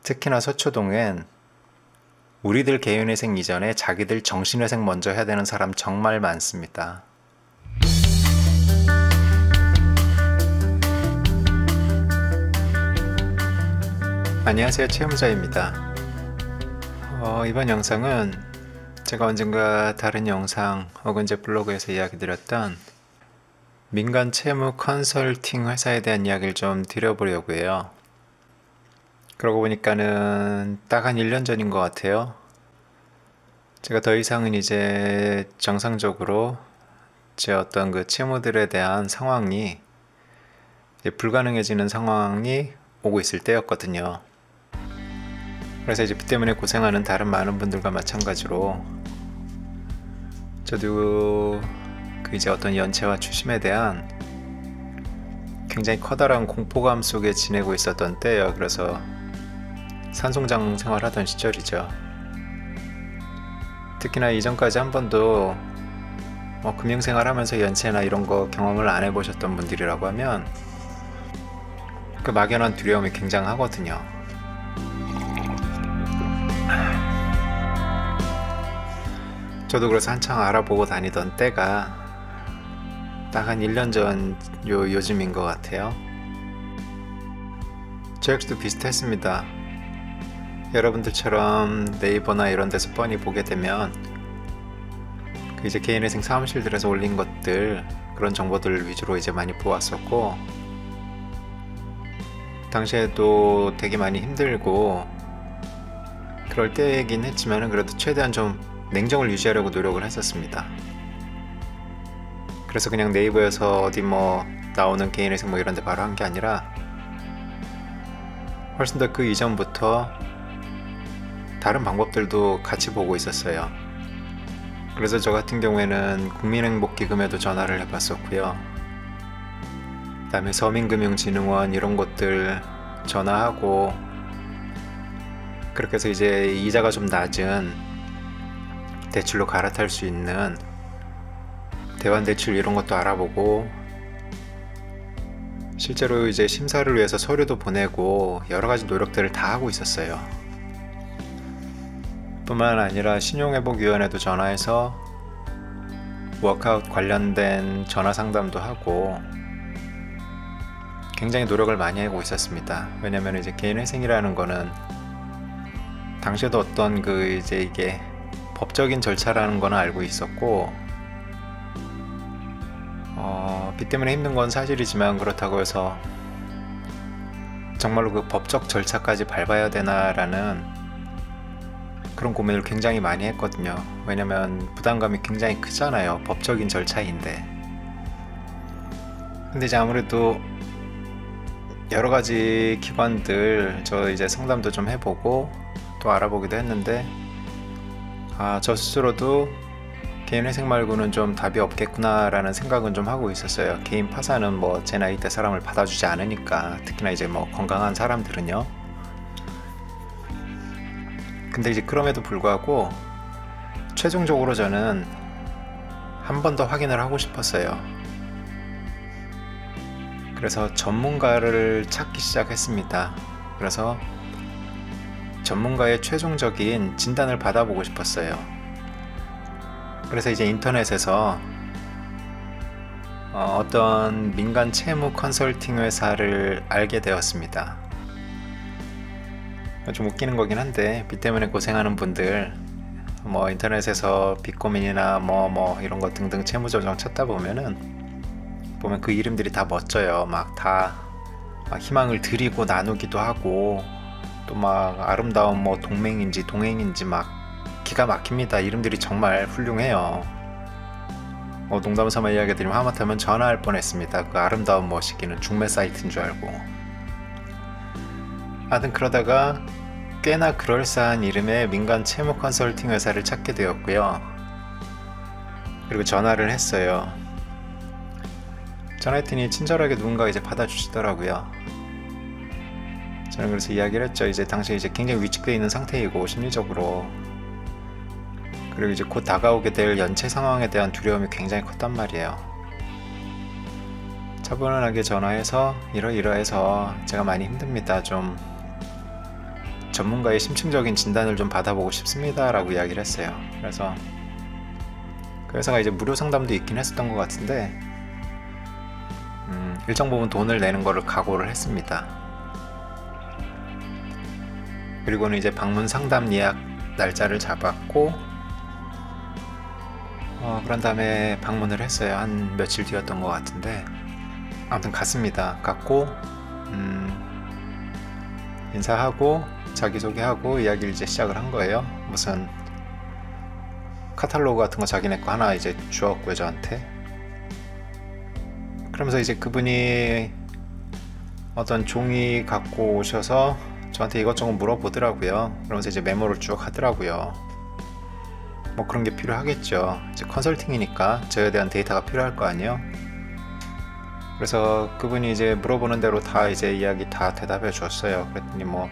특히나 서초동엔 우리들 개인회생 이전에 자기들 정신회생 먼저 해야 되는 사람 정말 많습니다. 안녕하세요, 채용자입니다. 이번 영상은 제가 언젠가 다른 영상 혹은 제 블로그에서 이야기 드렸던 민간 채무 컨설팅 회사에 대한 이야기를 좀 드려보려고 해요. 그러고 보니까는 딱 한 1년 전인 것 같아요. 제가 더 이상은 이제 정상적으로 제 어떤 그 채무들에 대한 상황이 불가능해지는 상황이 오고 있을 때였거든요. 그래서 이제 빚 때문에 고생하는 다른 많은 분들과 마찬가지로 저도 그 이제 어떤 연체와 추심에 대한 굉장히 커다란 공포감 속에 지내고 있었던 때예요. 그래서 산송장 생활하던 시절이죠. 특히나 이전까지 한 번도 금융생활 하면서 연체나 이런 거 경험을 안 해보셨던 분들이라고 하면 그 막연한 두려움이 굉장하거든요. 저도 그래서 한창 알아보고 다니던 때가 딱 한 1년 전 요즘인 것 같아요. 저 역시도 비슷했습니다. 여러분들처럼 네이버나 이런 데서 뻔히 보게 되면 그 이제 개인회생 사무실들에서 올린 것들, 그런 정보들 위주로 이제 많이 보았었고, 당시에도 되게 많이 힘들고 그럴 때이긴 했지만 그래도 최대한 좀 냉정을 유지하려고 노력을 했었습니다. 그래서 그냥 네이버에서 어디 나오는 개인회생 이런 데 바로 한 게 아니라 훨씬 더 그 이전부터 다른 방법들도 같이 보고 있었어요. 그래서 저 같은 경우에는 국민행복기금에도 전화를 해봤었고요. 그 다음에 서민금융진흥원 이런 곳들 전화하고, 그렇게 해서 이제 이자가 좀 낮은 대출로 갈아탈 수 있는 대환대출 이런 것도 알아보고, 실제로 이제 심사를 위해서 서류도 보내고 여러가지 노력들을 다 하고 있었어요. 뿐만 아니라 신용회복위원회도 전화해서 워크아웃 관련된 전화 상담도 하고 굉장히 노력을 많이 하고 있었습니다. 왜냐면 이제 개인회생이라는 거는 당시에도 어떤 이게 법적인 절차라는 거는 알고 있었고, 빚 때문에 힘든 건 사실이지만 그렇다고 해서 정말로 그 법적 절차까지 밟아야 되나라는 그런 고민을 굉장히 많이 했거든요. 왜냐면 부담감이 굉장히 크잖아요. 법적인 절차인데. 근데 이제 아무래도 여러 가지 기관들 저 이제 상담도 좀 해보고 또 알아보기도 했는데, 저 스스로도 개인회생 말고는 좀 답이 없겠구나 라는 생각은 좀 하고 있었어요. 개인 파산은 제 나이 때 사람을 받아주지 않으니까, 특히나 이제 건강한 사람들은요. 근데 이제 그럼에도 불구하고 최종적으로 저는 한 번 더 확인을 하고 싶었어요. 그래서 전문가를 찾기 시작했습니다. 그래서 전문가의 최종적인 진단을 받아보고 싶었어요. 그래서 이제 인터넷에서 어떤 민간 채무 컨설팅 회사를 알게 되었습니다. 좀 웃기는 거긴 한데, 빚 때문에 고생하는 분들 인터넷에서 빚 고민이나 이런 거 등등 채무조정 찾다 보면 그 이름들이 다 멋져요. 다 희망을 드리고 나누기도 하고, 또 아름다운 동맹인지 동행인지 기가 막힙니다. 이름들이 정말 훌륭해요. 농담 삼아 이야기 드리면 하마터면 전화할 뻔했습니다. 그 아름다운 멋이기는 중매 사이트인 줄 알고. 하여튼 그러다가 꽤나 그럴싸한 이름의 민간 채무 컨설팅 회사를 찾게 되었고요. 그리고 전화를 했어요. 전화했더니 친절하게 누군가 이제 받아주시더라고요. 저는 그래서 이야기를 했죠. 이제 당시에 이제 굉장히 위축되어 있는 상태이고 심리적으로, 그리고 이제 곧 다가오게 될 연체 상황에 대한 두려움이 굉장히 컸단 말이에요. 차분하게 전화해서 이러이러해서 제가 많이 힘듭니다. 좀 전문가의 심층적인 진단을 좀 받아보고 싶습니다 라고 이야기를 했어요. 그래서 그 회사가 이제 무료 상담도 있긴 했었던 것 같은데 일정 부분 돈을 내는 거를 각오를 했습니다. 그리고는 이제 방문 상담 예약 날짜를 잡았고 그런 다음에 방문을 했어요. 한 며칠 뒤였던 것 같은데 아무튼 갔습니다. 갔고 인사하고 자기소개하고 이야기를 이제 시작을 한 거예요. 무슨 카탈로그 같은 거 자기네 거 하나 이제 주었고요, 저한테. 그러면서 이제 그분이 어떤 종이 갖고 오셔서 저한테 이것저것 물어보더라고요. 그러면서 이제 메모를 쭉 하더라고요. 뭐 그런 게 필요하겠죠. 이제 컨설팅이니까 저에 대한 데이터가 필요할 거 아니에요. 그래서 그분이 이제 물어보는 대로 다 이제 이야기 다 대답해 줬어요. 그랬더니 뭐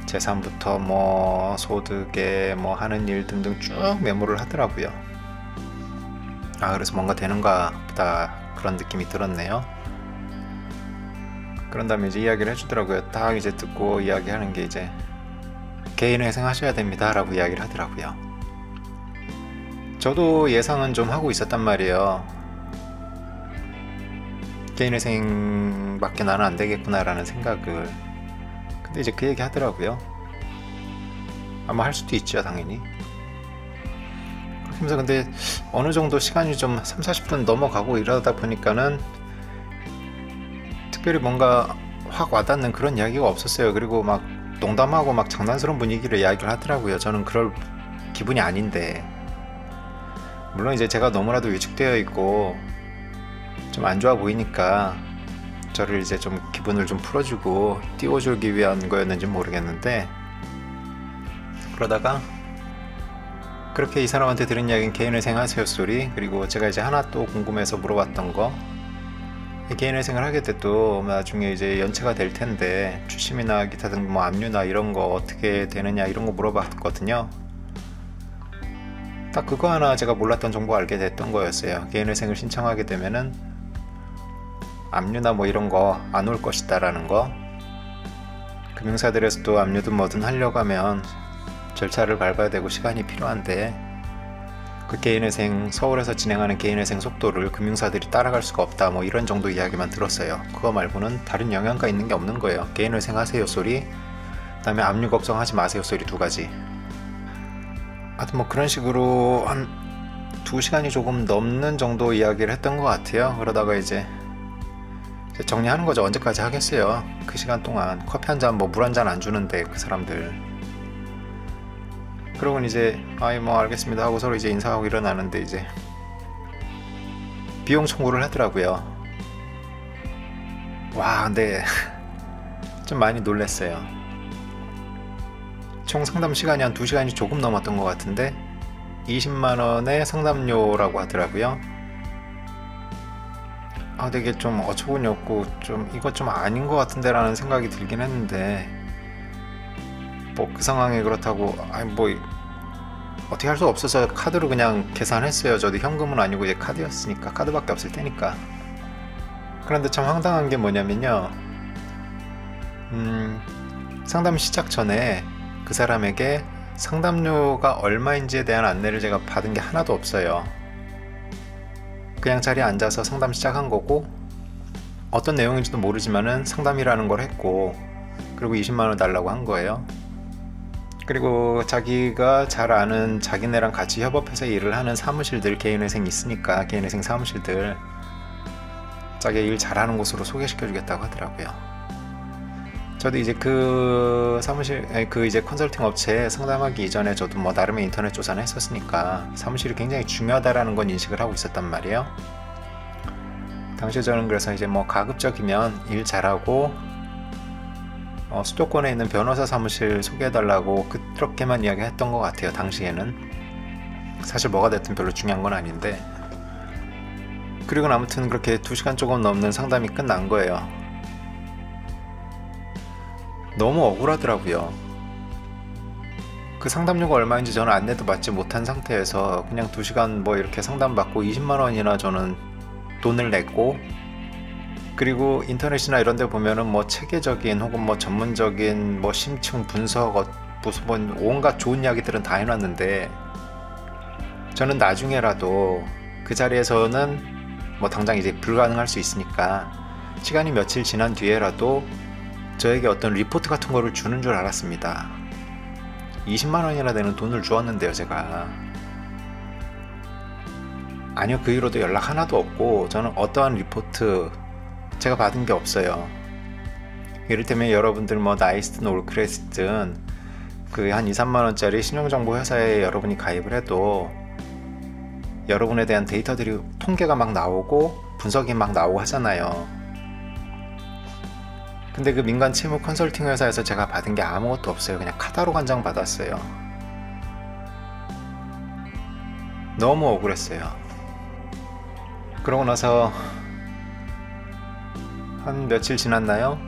재산부터 뭐 소득에 뭐 하는 일 등등 쭉 메모를 하더라고요. 그래서 뭔가 되는가 보다 그런 느낌이 들었네요. 그런 다음에 이제 이야기를 해주더라고요. 딱 이제 듣고 이야기하는 게 이제 개인회생 하셔야 됩니다 라고 이야기를 하더라고요. 저도 예상은 좀 하고 있었단 말이에요. 개인회생밖에 나는 안 되겠구나 라는 생각을. 근데 이제 그 얘기 하더라고요. 아마 할 수도 있죠, 당연히. 그러면서 근데 어느 정도 시간이 좀 30-40분 넘어가고 이러다 보니까는 특별히 뭔가 확 와닿는 그런 이야기가 없었어요. 그리고 막 농담하고 막 장난스러운 분위기를 이야기를 하더라고요. 저는 그럴 기분이 아닌데. 물론 이제 제가 너무나도 위축되어 있고 좀 안 좋아 보이니까 저를 이제 좀 기분을 좀 풀어주고 띄워주기 위한 거였는지 모르겠는데, 그러다가 그렇게 이 사람한테 들은 이야기는 개인회생 하세요 소리, 그리고 제가 이제 하나 또 궁금해서 물어봤던 거, 개인회생을 하게 돼도 나중에 이제 연체가 될 텐데 추심이나 기타 등 뭐 압류나 이런 거 어떻게 되느냐 이런 거 물어봤거든요. 딱 그거 하나 제가 몰랐던 정보 알게 됐던 거였어요. 개인회생을 신청하게 되면은 압류나 뭐 이런 거 안 올 것이다 라는 거. 금융사들에서도 압류든 뭐든 하려고 하면 절차를 밟아야 되고 시간이 필요한데, 그 개인회생, 서울에서 진행하는 개인회생 속도를 금융사들이 따라갈 수가 없다 뭐 이런 정도 이야기만 들었어요. 그거 말고는 다른 영향가 있는 게 없는 거예요. 개인회생 하세요 소리, 그 다음에 압류 걱정하지 마세요 소리 두 가지. 하여튼 뭐 그런 식으로 한 2시간이 조금 넘는 정도 이야기를 했던 것 같아요. 그러다가 이제 정리하는 거죠. 언제까지 하겠어요. 그 시간 동안 커피 한 잔 뭐 물 한 잔 안 주는데 그 사람들. 그러고는 이제 뭐 알겠습니다 하고 서로 이제 인사하고 일어나는데 이제 비용 청구를 하더라고요. 와, 근데 좀 많이 놀랐어요. 총 상담 시간이 한 2시간이 조금 넘었던 것 같은데 20만원의 상담료라고 하더라고요. 되게 좀 어처구니 없고 좀 이거 좀 아닌 것 같은데 라는 생각이 들긴 했는데, 뭐 그 상황에 그렇다고 뭐 어떻게 할 수 없어서 카드로 그냥 계산했어요. 저도 현금은 아니고 이제 카드였으니까, 카드밖에 없을 테니까. 그런데 참 황당한 게 뭐냐면요, 상담 시작 전에 그 사람에게 상담료가 얼마인지에 대한 안내를 제가 받은 게 하나도 없어요. 그냥 자리에 앉아서 상담 시작한 거고, 어떤 내용인지도 모르지만은 상담이라는 걸 했고, 그리고 20만원 달라고 한 거예요. 그리고 자기가 잘 아는 자기네랑 같이 협업해서 일을 하는 사무실들, 개인회생 있으니까 개인회생 사무실들 자기가 일 잘하는 곳으로 소개시켜 주겠다고 하더라고요. 저도 이제 그 사무실, 그 이제 컨설팅 업체에 상담하기 이전에 저도 뭐 나름의 인터넷 조사는 했었으니까 사무실이 굉장히 중요하다라는 건 인식을 하고 있었단 말이에요. 당시에 저는 그래서 이제 뭐 가급적이면 일 잘하고 수도권에 있는 변호사 사무실 소개해달라고 그렇게만 이야기했던 것 같아요. 당시에는 사실 뭐가 됐든 별로 중요한 건 아닌데. 그리고 아무튼 그렇게 2시간 조금 넘는 상담이 끝난 거예요. 너무 억울하더라고요. 그 상담료가 얼마인지 저는 안내도 받지 못한 상태에서 그냥 2시간 뭐 이렇게 상담받고 20만원이나 저는 돈을 냈고, 그리고 인터넷이나 이런 데 보면은 뭐 체계적인 혹은 뭐 전문적인 뭐 심층 분석 무슨 온갖 좋은 이야기들은 다 해놨는데 저는 나중에라도 그 자리에서는 뭐 당장 이제 불가능할 수 있으니까 시간이 며칠 지난 뒤에라도 저에게 어떤 리포트 같은 거를 주는 줄 알았습니다. 20만 원이나 되는 돈을 주었는데요, 제가. 아니요, 그 이후로도 연락 하나도 없고 저는 어떠한 리포트 제가 받은 게 없어요. 이를테면 여러분들 뭐 나이스든 올크레스든 그 한 2, 3만 원짜리 신용정보 회사에 여러분이 가입을 해도 여러분에 대한 데이터들이 통계가 막 나오고 분석이 막 나오고 하잖아요. 근데 그 민간 채무 컨설팅 회사에서 제가 받은 게 아무것도 없어요. 그냥 카타로그 한 장 받았어요. 너무 억울했어요. 그러고 나서 한 며칠 지났나요?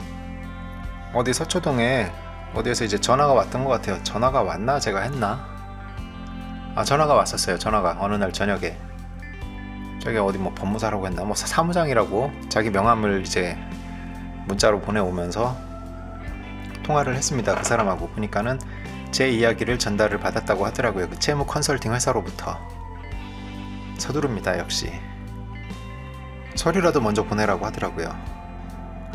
어디 서초동에 어디에서 이제 전화가 왔던 것 같아요. 전화가 왔나? 제가 했나? 아, 전화가 왔었어요. 전화가 어느 날 저녁에 저기 어디 뭐 법무사라고 했나? 뭐 사무장이라고 자기 명함을 이제 문자로 보내오면서 통화를 했습니다. 그 사람하고. 보니까는 제 이야기를 전달을 받았다고 하더라고요. 그 채무 컨설팅 회사로부터. 서두릅니다. 역시 서류라도 먼저 보내라고 하더라고요.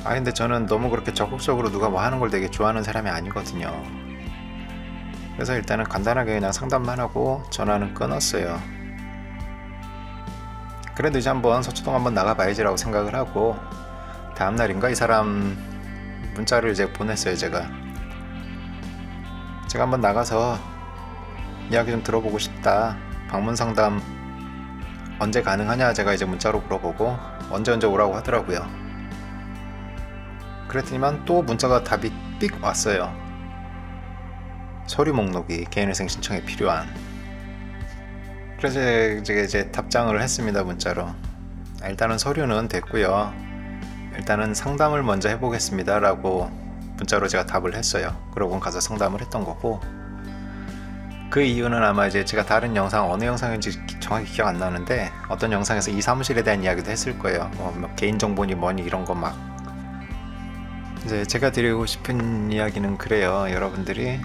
아, 근데 저는 너무 그렇게 적극적으로 누가 뭐 하는 걸 되게 좋아하는 사람이 아니거든요. 그래서 일단은 간단하게 그냥 상담만 하고 전화는 끊었어요. 그래도 이제 한번 서초동 한번 나가봐야지라고 생각을 하고 다음날인가 이 사람 문자를 이제 보냈어요. 제가 한번 나가서 이야기 좀 들어보고 싶다. 방문 상담 언제 가능하냐 제가 이제 문자로 물어보고 언제 오라고 하더라고요. 그랬더니만 또 문자가 답이 삑 왔어요. 서류 목록이 개인회생 신청에 필요한. 그래서 이제 답장을 했습니다. 문자로. 일단은 서류는 됐고요. 일단은 상담을 먼저 해보겠습니다 라고 문자로 제가 답을 했어요. 그러고 가서 상담을 했던 거고, 그 이유는 아마 이제 제가 다른 영상, 어느 영상인지 정확히 기억 안 나는데 어떤 영상에서 이 사무실에 대한 이야기도 했을 거예요. 뭐 개인정보니 뭐니 이런 거 막. 이제 제가 드리고 싶은 이야기는 그래요. 여러분들이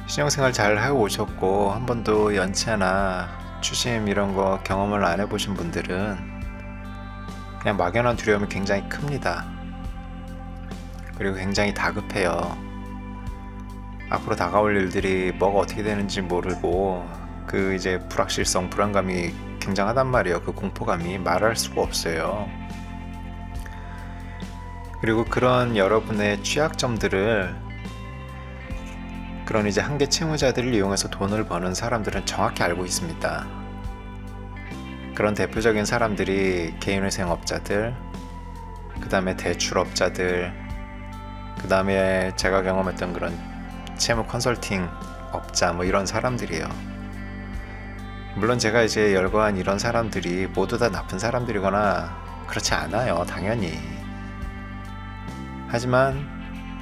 신용생활 잘 하고 오셨고 한 번도 연체나 추심 이런 거 경험을 안 해보신 분들은 그냥 막연한 두려움이 굉장히 큽니다. 그리고 굉장히 다급해요. 앞으로 다가올 일들이 뭐가 어떻게 되는지 모르고 그 이제 불확실성, 불안감이 굉장하단 말이에요. 그 공포감이 말할 수가 없어요. 그리고 그런 여러분의 취약점들을 그런 이제 한계 채무자들을 이용해서 돈을 버는 사람들은 정확히 알고 있습니다. 그런 대표적인 사람들이 개인회생업자들, 그 다음에 대출업자들, 그 다음에 제가 경험했던 그런 채무 컨설팅 업자 뭐 이런 사람들이에요. 물론 제가 이제 열거한 이런 사람들이 모두 다 나쁜 사람들이거나 그렇지 않아요. 당연히. 하지만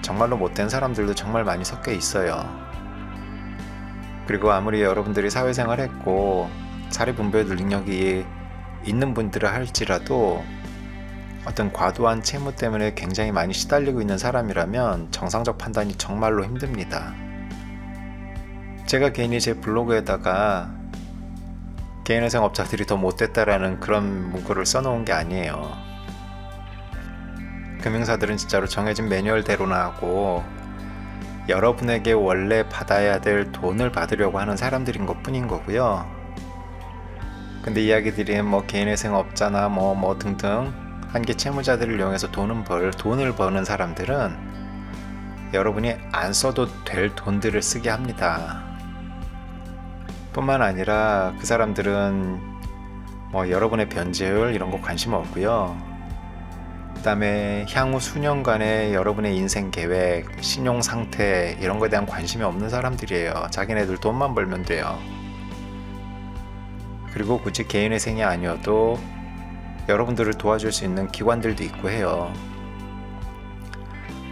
정말로 못된 사람들도 정말 많이 섞여 있어요. 그리고 아무리 여러분들이 사회생활 했고 사리분별 능력이 있는 분들을 할지라도 어떤 과도한 채무 때문에 굉장히 많이 시달리고 있는 사람이라면 정상적 판단이 정말로 힘듭니다. 제가 괜히 제 블로그에다가 개인회생업자들이 더 못됐다라는 그런 문구를 써놓은 게 아니에요. 금융사들은 진짜로 정해진 매뉴얼대로나 하고 여러분에게 원래 받아야 될 돈을 받으려고 하는 사람들인 것 뿐인 거고요. 근데 이야기들이 뭐 개인회생업자나 뭐 등등 한계 채무자들을 이용해서 돈을 버는 사람들은 여러분이 안 써도 될 돈들을 쓰게 합니다. 뿐만 아니라 그 사람들은 뭐 여러분의 변제율 이런 거 관심 없고요. 그 다음에 향후 수년간의 여러분의 인생 계획, 신용 상태 이런 거에 대한 관심이 없는 사람들이에요. 자기네들 돈만 벌면 돼요. 그리고 굳이 개인회생이 아니어도 여러분들을 도와줄 수 있는 기관들도 있고 해요.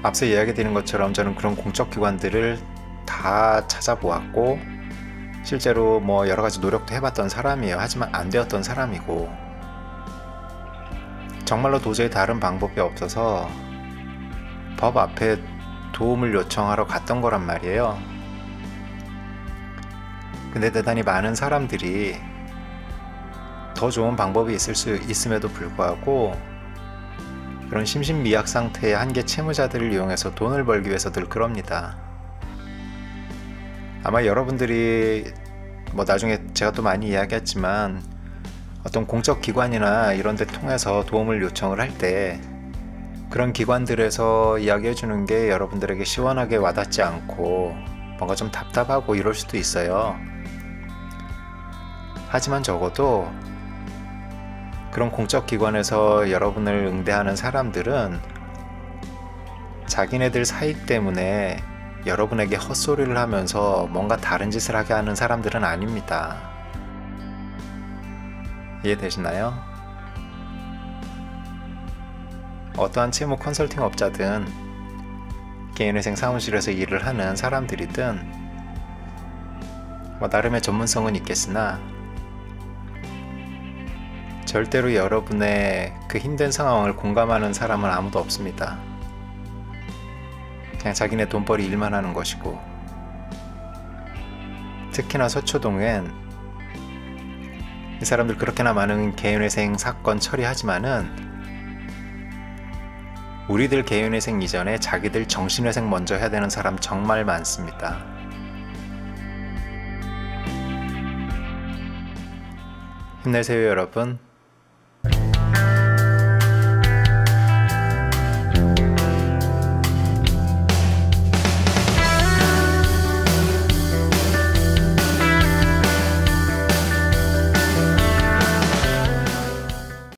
앞서 이야기 드린 것처럼 저는 그런 공적 기관들을 다 찾아보았고 실제로 뭐 여러가지 노력도 해봤던 사람이에요. 하지만 안 되었던 사람이고 정말로 도저히 다른 방법이 없어서 법 앞에 도움을 요청하러 갔던 거란 말이에요. 근데 대단히 많은 사람들이 더 좋은 방법이 있을 수 있음에도 불구하고 그런 심신미약 상태의 한계 채무자들을 이용해서 돈을 벌기 위해서들 그럽니다. 아마 여러분들이 나중에 제가 또 많이 이야기했지만 어떤 공적 기관이나 이런 데 통해서 도움을 요청을 할 때 그런 기관들에서 이야기해 주는 게 여러분들에게 시원하게 와닿지 않고 뭔가 좀 답답하고 이럴 수도 있어요. 하지만 적어도 그런 공적 기관에서 여러분을 응대하는 사람들은 자기네들 사익 때문에 여러분에게 헛소리를 하면서 뭔가 다른 짓을 하게 하는 사람들은 아닙니다. 이해되시나요? 어떠한 채무 컨설팅 업자든 개인회생 사무실에서 일을 하는 사람들이든 나름의 전문성은 있겠으나 절대로 여러분의 그 힘든 상황을 공감하는 사람은 아무도 없습니다. 그냥 자기네 돈벌이 일만 하는 것이고, 특히나 서초동엔 이 사람들 그렇게나 많은 개인회생 사건 처리하지만은 우리들 개인회생 이전에 자기들 정신회생 먼저 해야 되는 사람 정말 많습니다. 힘내세요, 여러분.